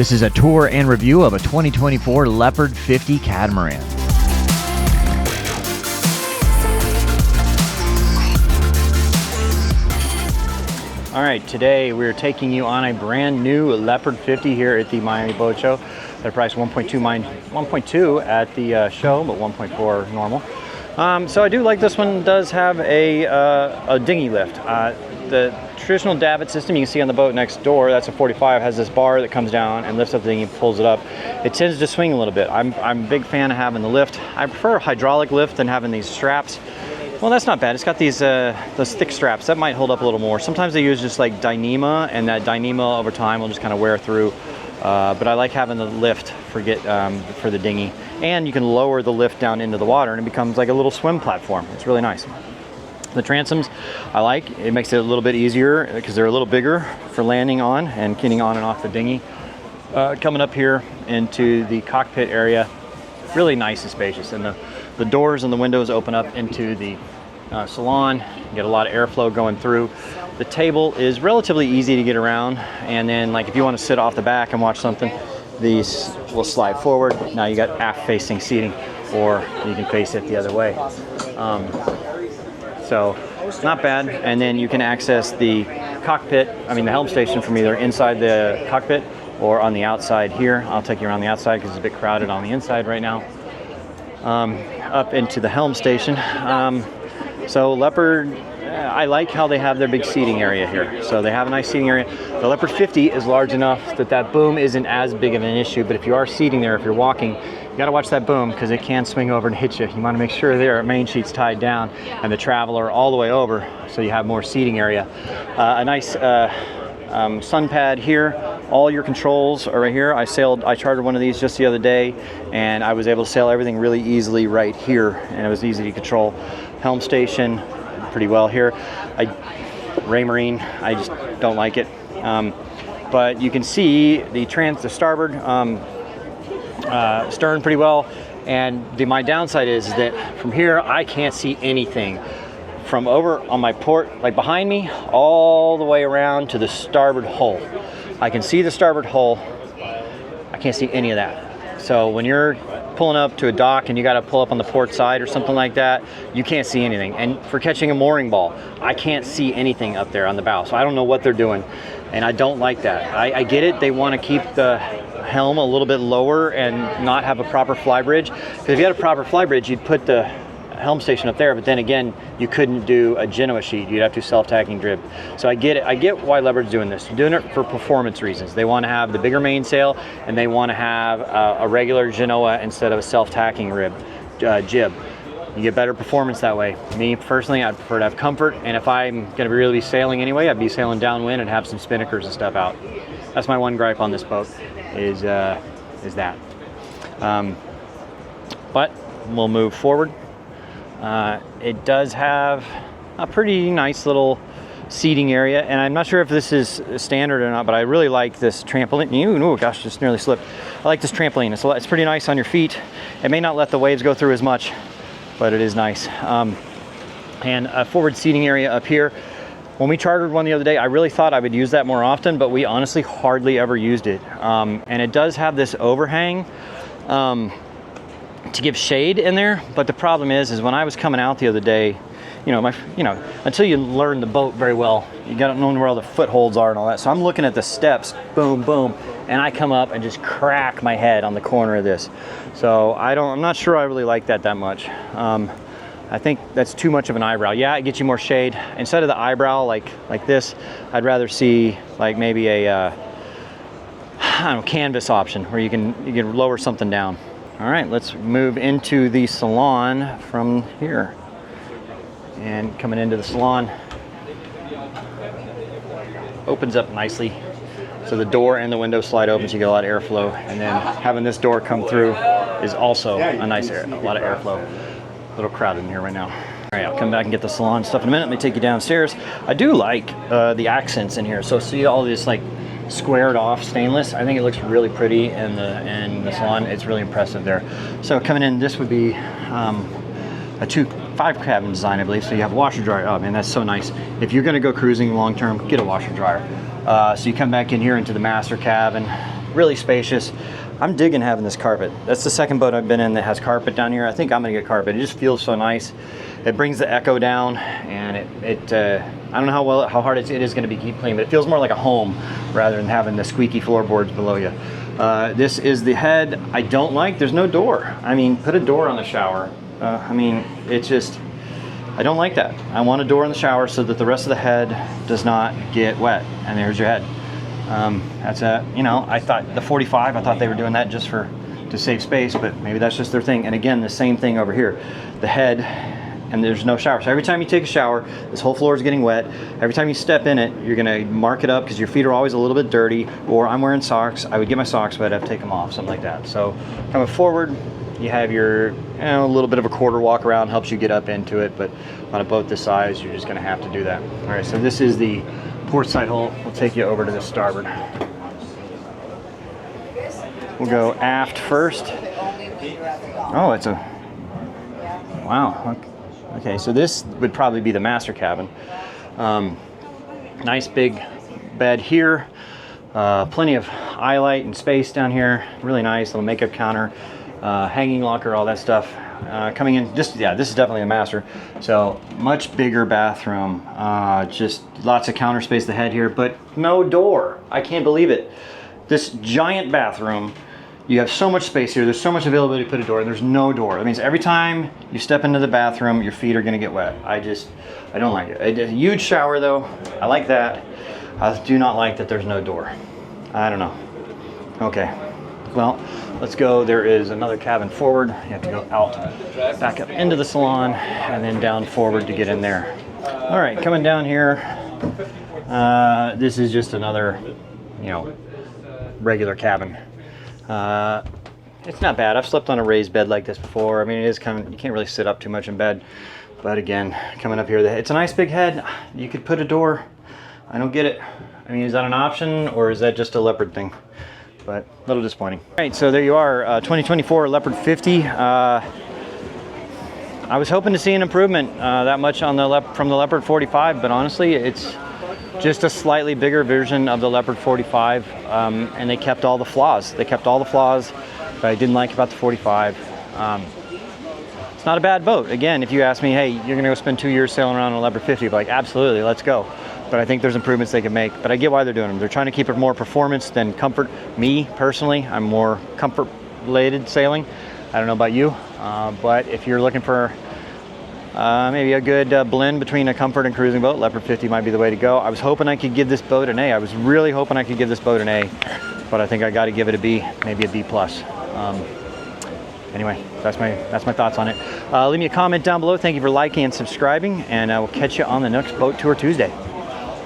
This is a tour and review of a 2024 Leopard 50 Catamaran. All right, today we're taking you on a brand new Leopard 50 here at the Miami Boat Show. They're priced 1.2 at the show, but 1.4 normal. So I do like this one. It does have a dinghy lift. The traditional davit system you can see on the boat next door, that's a 45, has this bar that comes down and lifts up the dinghy and pulls it up. It tends to swing a little bit. I'm a big fan of having the lift. I prefer a hydraulic lift than having these straps. Well, that's not bad. It's got these those thick straps that might hold up a little more. Sometimes they use just like Dyneema, and that Dyneema over time will just kind of wear through. But I like having the lift for the dinghy, and you can lower the lift down into the water, and it becomes like a little swim platform. It's really nice. The transoms I like. It makes it a little bit easier because they're a little bigger for landing on and getting on and off the dinghy. Coming up here into the cockpit area, really nice and spacious, and the doors and the windows open up into the salon. You get a lot of airflow going through. The table is relatively easy to get around, and then like if you want to sit off the back and watch something, these will slide forward. Now you got aft facing seating, or you can face it the other way. So it's not bad. And then you can access the cockpit, the helm station, from either inside the cockpit or on the outside here. I'll take you around the outside because it's a bit crowded on the inside right now. Up into the helm station. So Leopard, I like how they have their big seating area here. So they have a nice seating area. The Leopard 50 is large enough that boom isn't as big of an issue, but if you are seating there, if you're walking, you gotta watch that boom because it can swing over and hit you. You wanna make sure their main sheet's tied down and the traveler all the way over so you have more seating area. A nice sun pad here. All your controls are right here. I chartered one of these just the other day, and I was able to sail everything really easily right here, and it was easy to control. Helm station, pretty well here. Raymarine, I just don't like it. But you can see the starboard stern pretty well, and my downside is that from here I can't see anything. From over on my port, like behind me, all the way around to the starboard hull. I can see the starboard hull. I can't see any of that. So when you're pulling up to a dock and you got to pull up on the port side or something like that, you can't see anything. And for catching a mooring ball, I can't see anything up there on the bow. So I don't know what they're doing, and I don't like that. I get it. They want to keep the helm a little bit lower and not have a proper fly bridge. Because if you had a proper fly bridge, you'd put the helm station up there, but then again, you couldn't do a Genoa sheet. You'd have to self-tacking drib. So I get it. I get why Leopard's doing this. They're doing it for performance reasons. They want to have the bigger mainsail, and they want to have a regular Genoa instead of a self-tacking jib. You get better performance that way. Me personally, I'd prefer to have comfort, and if I'm going to really be sailing anyway, I'd be sailing downwind and have some spinnakers and stuff out. That's my one gripe on this boat, is that. But we'll move forward. It does have a pretty nice little seating area, and I'm not sure if this is standard or not, but I really like this trampoline. Oh gosh, just nearly slipped. I like this trampoline. It's pretty nice on your feet. It may not let the waves go through as much, but it is nice. And a forward seating area up here. When we chartered one the other day, I really thought I would use that more often, but we honestly hardly ever used it. And it does have this overhang to give shade in there, but the problem is when I was coming out the other day, until you learn the boat very well, you gotta know where all the footholds are and all that. So I'm looking at the steps, boom, boom, and I come up and just crack my head on the corner of this. So I'm not sure I really like that much. I think that's too much of an eyebrow. Yeah, it gets you more shade. Instead of the eyebrow like this, I'd rather see like maybe a canvas option where you can lower something down. All right, let's move into the salon from here. And coming into the salon, opens up nicely. So the door and the window slide open, so you get a lot of airflow. And then having this door come through is also a lot of airflow. A little crowded in here right now. All right, I'll come back and get the salon stuff in a minute. Let me take you downstairs. I do like the accents in here. So see all this like squared off stainless. I think it looks really pretty in the salon. It's really impressive there. So coming in, this would be a 5 cabin design, I believe. So you have a washer dryer. Oh man, that's so nice. If you're gonna go cruising long term, get a washer dryer. So you come back in here into the master cabin. really spacious. I'm digging having this carpet. That's the second boat I've been in that has carpet down here. I think I'm gonna get carpet. It just feels so nice. It brings the echo down, and I don't know how hard it is gonna be keep clean, but it feels more like a home rather than having the squeaky floorboards below you. This is the head. I don't like, there's no door. I mean, put a door on the shower. I mean, it's just, I don't like that. I want a door in the shower so that the rest of the head does not get wet. And there's your head. That's you know, I thought the 45, I thought they were doing that just to save space, but maybe that's just their thing. And again, the same thing over here. The head, and there's no shower. So every time you take a shower, this whole floor is getting wet. Every time you step in it, you're gonna mark it up because your feet are always a little bit dirty, or I'm wearing socks. I would get my socks, but I'd have to take them off, something like that. So coming forward, you have your, you know, a little bit of a quarter walk around, helps you get up into it, but on a boat this size, you're just gonna have to do that. All right, so this is the port side hull. We'll take you over to the starboard. We'll go aft first. Oh, it's a, wow. Okay, so this would probably be the master cabin. Nice big bed here. Plenty of eye light and space down here. Really nice little makeup counter, hanging locker, all that stuff. Coming in, yeah, this is definitely a master. So much bigger bathroom, just lots of counter space, the head here, but no door. I can't believe it. This giant bathroom, you have so much space here. There's so much availability to put a door, and there's no door. That means every time you step into the bathroom, your feet are gonna get wet. I don't like it. A huge shower though, I like that. I do not like that there's no door. I don't know. Okay, well, let's go. There is another cabin forward. You have to go out, back up into the salon, and then down forward to get in there. All right, coming down here, this is just another, you know, regular cabin. It's not bad. I've slept on a raised bed like this before. I mean, it is kind of, you can't really sit up too much in bed. But again, coming up here, it's a nice big head. You could put a door. I don't get it. I mean, is that an option, or is that just a Leopard thing? But a little disappointing. All right, so there you are, 2024 Leopard 50. I was hoping to see an improvement that much on from the Leopard 45, but honestly, it's just a slightly bigger version of the Leopard 45, and they kept all the flaws. They kept all the flaws that I didn't like about the 45. It's not a bad boat. Again, if you ask me, hey, you're gonna go spend 2 years sailing around on a Leopard 50, I'd be like, absolutely, let's go. But I think there's improvements they can make. But I get why they're doing them. They're trying to keep it more performance than comfort. Me, personally, I'm more comfort-related sailing. I don't know about you, but if you're looking for maybe a good blend between a comfort and cruising boat, Leopard 50 might be the way to go. I was hoping I could give this boat an A. I was really hoping I could give this boat an A, but I think I got to give it a B, maybe a B+. Anyway, that's my thoughts on it. Leave me a comment down below. Thank you for liking and subscribing, and I will catch you on the next Boat Tour Tuesday.